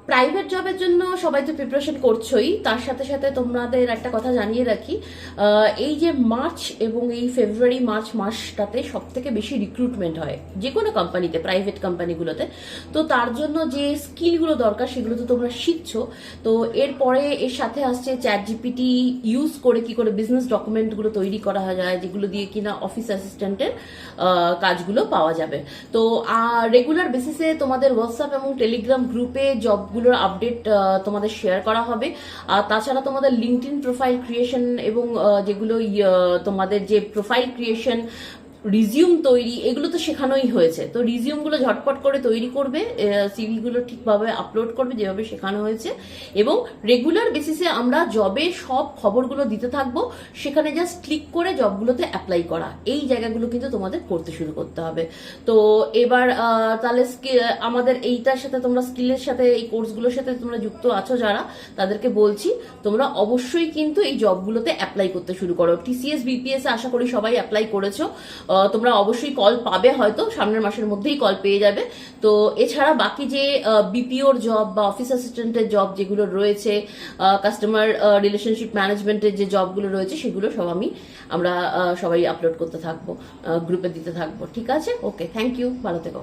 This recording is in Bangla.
প্রাইভেট জবের জন্য সবাই তো প্রিপারেশন করছোই, তার সাথে সাথে তোমাদের একটা কথা জানিয়ে রাখি, এই যে মার্চ এবং এই ফেব্রুয়ারি মার্চ মাসটাতে সব থেকে বেশি রিক্রুটমেন্ট হয় যে কোনো কোম্পানিতে, প্রাইভেট কোম্পানিগুলোতে। তো তার জন্য যে স্কিলগুলো দরকার সেগুলো তো তোমরা শিখছো। তো এরপরে এর সাথে আসছে চ্যাট জিপিটি ইউজ করে কি করে বিজনেস ডকুমেন্টগুলো তৈরি করা যায়, যেগুলো দিয়ে কিনা অফিস অ্যাসিস্ট্যান্টের কাজগুলো পাওয়া যাবে। তো রেগুলার বেসিসে তোমাদের হোয়াটসঅ্যাপ এবং টেলিগ্রাম গ্রুপে জবগুলোর আপডেট তোমাদের শেয়ার করা হবে। আর তাছাড়া তোমাদের লিঙ্কডইন প্রোফাইল ক্রিয়েশন এবং যেগুলো তোমাদের যে প্রোফাইল ক্রিয়েশন, রিজিউম তৈরি, এগুলো তো শেখানোই হয়েছে। তো রিজিউমগুলো ঝটপট করে তৈরি করবে, সিভিগুলো ঠিকভাবে আপলোড করবে যেভাবে শেখানো হয়েছে, এবং রেগুলার বেসিসে আমরা জবে সব খবরগুলো দিতে থাকবো। সেখানে জাস্ট ক্লিক করে জবগুলোতে অ্যাপ্লাই করা, এই জায়গাগুলো কিন্তু তোমাদের করতে শুরু করতে হবে। তো এবার তাহলে আমাদের এইটার সাথে তোমরা স্কিলের সাথে, এই কোর্সগুলোর সাথে তোমরা যুক্ত আছো যারা, তাদেরকে বলছি তোমরা অবশ্যই কিন্তু এই জবগুলোতে অ্যাপ্লাই করতে শুরু করো। টিসিএস বিপিএস আশা করি সবাই অ্যাপ্লাই করেছো, তোমরা অবশ্যই কল পাবে, হয়তো সামনের মাসের মধ্যেই কল পেয়ে যাবে। তো এছাড়া বাকি যে বিপিওর জব বা অফিস অ্যাসিস্ট্যান্টের জব যেগুলো রয়েছে, কাস্টমার রিলেশনশিপ ম্যানেজমেন্টের যে জবগুলো রয়েছে, সেগুলো সব আমরা সবাই আপলোড করতে থাকবো, গ্রুপে দিতে থাকবো। ঠিক আছে, ওকে, থ্যাংক ইউ, ভালো থেকো।